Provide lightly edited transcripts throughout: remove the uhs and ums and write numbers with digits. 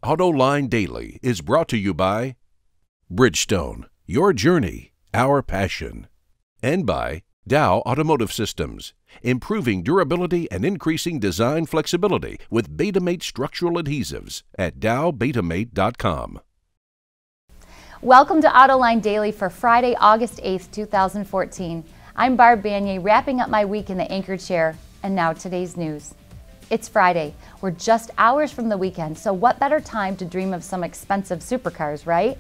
Autoline Daily is brought to you by Bridgestone, your journey, our passion, and by Dow Automotive Systems, improving durability and increasing design flexibility with Betamate structural adhesives at dowbetamate.com. Welcome to Autoline Daily for Friday, August 8th, 2014. I'm Barb Banyai, wrapping up my week in the anchor chair, and now today's news. It's Friday. We're just hours from the weekend, so what better time to dream of some expensive supercars, right?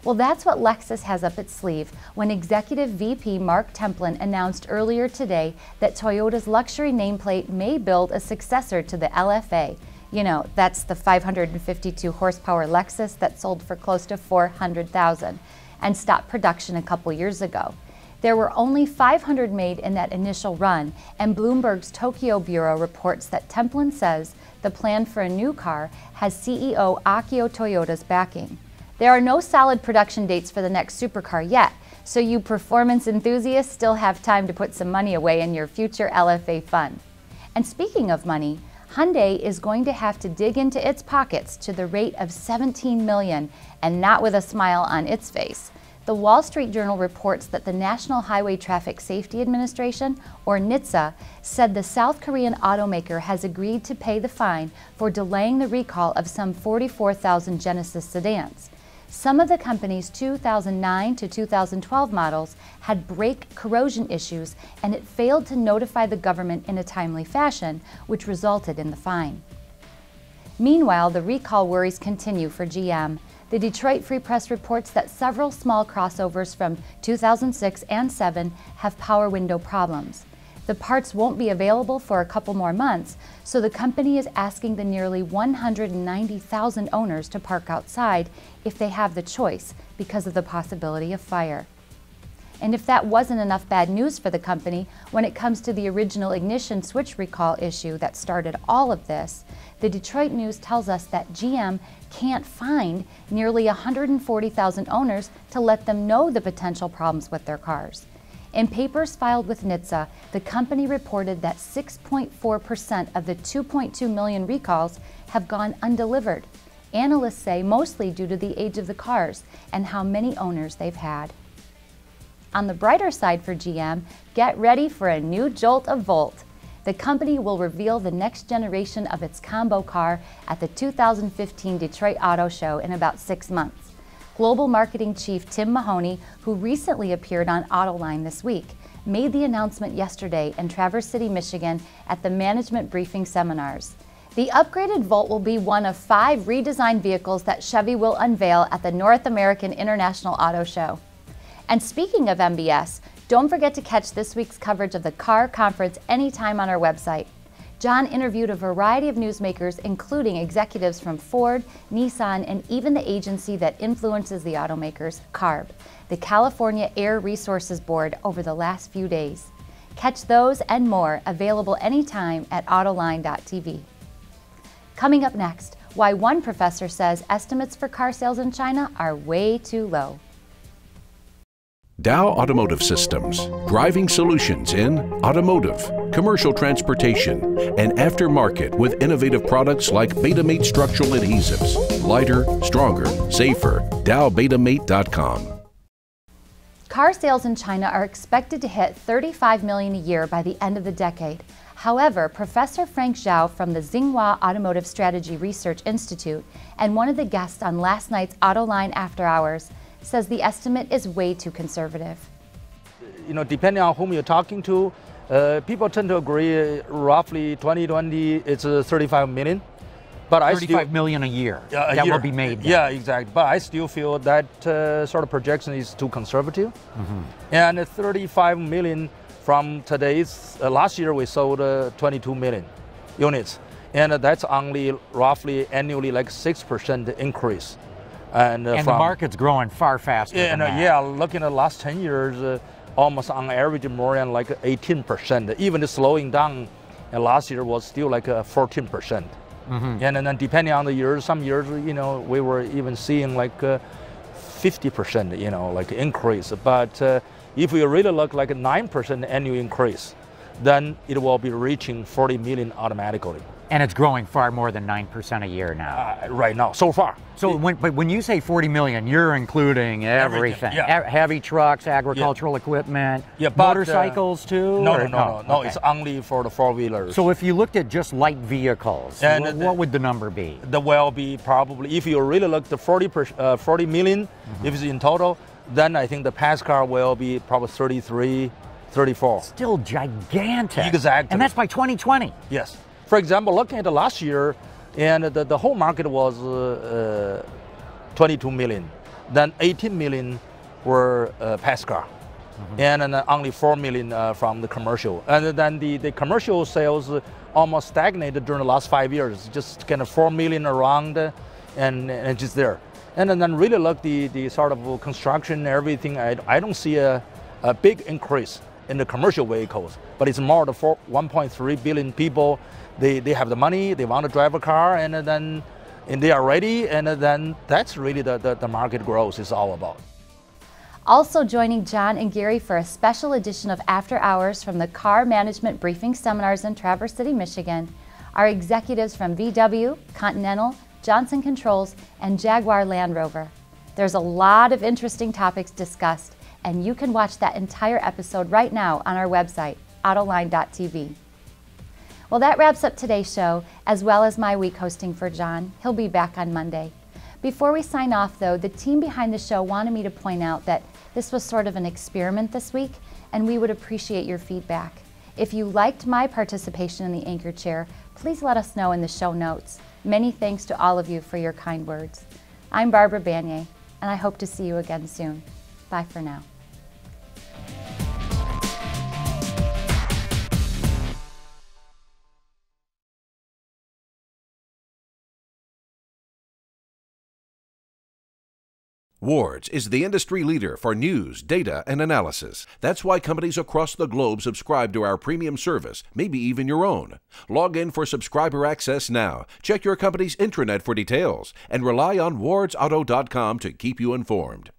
Well, that's what Lexus has up its sleeve when Executive VP Mark Templin announced earlier today that Toyota's luxury nameplate may build a successor to the LFA. You know, that's the 552 horsepower Lexus that sold for close to $400,000 and stopped production a couple years ago. There were only 500 made in that initial run, and Bloomberg's Tokyo Bureau reports that Templin says the plan for a new car has CEO Akio Toyoda's backing. There are no solid production dates for the next supercar yet, so you performance enthusiasts still have time to put some money away in your future LFA fund. And speaking of money, Hyundai is going to have to dig into its pockets to the rate of $17 million, and not with a smile on its face. The Wall Street Journal reports that the National Highway Traffic Safety Administration, or NHTSA, said the South Korean automaker has agreed to pay the fine for delaying the recall of some 44,000 Genesis sedans. Some of the company's 2009 to 2012 models had brake corrosion issues, and it failed to notify the government in a timely fashion, which resulted in the fine. Meanwhile, the recall worries continue for GM. The Detroit Free Press reports that several small crossovers from 2006 and 7 have power window problems. The parts won't be available for a couple more months, so the company is asking the nearly 190,000 owners to park outside if they have the choice because of the possibility of fire. And if that wasn't enough bad news for the company, when it comes to the original ignition switch recall issue that started all of this, the Detroit News tells us that GM can't find nearly 140,000 owners to let them know the potential problems with their cars. In papers filed with NHTSA, the company reported that 6.4% of the 2.2 million recalls have gone undelivered. Analysts say mostly due to the age of the cars and how many owners they've had. On the brighter side for GM, get ready for a new jolt of Volt. The company will reveal the next generation of its combo car at the 2015 Detroit Auto Show in about 6 months. Global Marketing Chief Tim Mahoney, who recently appeared on Autoline this week, made the announcement yesterday in Traverse City, Michigan at the Management Briefing Seminars. The upgraded Volt will be one of 5 redesigned vehicles that Chevy will unveil at the North American International Auto Show. And speaking of MBS, don't forget to catch this week's coverage of the car conference anytime on our website. John interviewed a variety of newsmakers, including executives from Ford, Nissan, and even the agency that influences the automakers, CARB, the California Air Resources Board, over the last few days. Catch those and more available anytime at autoline.tv. Coming up next, why one professor says estimates for car sales in China are way too low. Dow Automotive Systems, driving solutions in automotive, commercial transportation, and aftermarket with innovative products like Betamate structural adhesives. Lighter, stronger, safer. dowbetamate.com. Car sales in China are expected to hit 35 million a year by the end of the decade. However, Professor Frank Zhao from the Tsinghua Automotive Strategy Research Institute and one of the guests on last night's Autoline After Hours says the estimate is way too conservative. You know, depending on whom you're talking to, people tend to agree roughly 2020 it's 35 million. But 35 million a year that will be made. Then. Yeah, exactly. But I still feel that sort of projection is too conservative. And 35 million from today's, last year we sold 22 million units. And that's only roughly annually like 6% increase. And the market's growing far faster than that. Yeah, looking at the last 10 years, almost on average more than like 18%. Even slowing down, and last year was still like 14%. And then depending on the years, some years, you know, we were even seeing like 50%, you know, like increase. But if we really look like a 9% annual increase, then it will be reaching 40 million automatically. And it's growing far more than 9% a year now. Right now, so far. So but when you say 40 million, you're including everything. Yeah. Heavy trucks, agricultural equipment, but, motorcycles too? No, Okay. It's only for the four-wheelers. So if you looked at just light vehicles, what would the number be? There will be probably, if you really look at the 40 million, if it's in total, then I think the pass car will be probably 33, 34. Still gigantic. Exactly. And that's by 2020. Yes. For example, looking at the last year, and the whole market was 22 million. Then 18 million were pass car, and then only 4 million from the commercial. And then the commercial sales almost stagnated during the last 5 years, just kind of 4 million around, and just there. And then really look the sort of construction and everything. I don't see a big increase in the commercial vehicles, but it's more the 1.3 billion people. They have the money, they want to drive a car, and they are ready, and then that's really the market growth is all about. Also joining John and Gary for a special edition of After Hours from the Car Management Briefing Seminars in Traverse City, Michigan, are executives from VW, Continental, Johnson Controls, and Jaguar Land Rover. There's a lot of interesting topics discussed, and you can watch that entire episode right now on our website, Autoline.tv. Well, that wraps up today's show, as well as my week hosting for John. He'll be back on Monday. Before we sign off, though, the team behind the show wanted me to point out that this was sort of an experiment this week, and we would appreciate your feedback. If you liked my participation in the anchor chair, please let us know in the show notes. Many thanks to all of you for your kind words. I'm Barbara Banier, and I hope to see you again soon. Bye for now. Ward's is the industry leader for news, data, and analysis. That's why companies across the globe subscribe to our premium service, maybe even your own. Log in for subscriber access now. Check your company's intranet for details, and rely on wardsauto.com to keep you informed.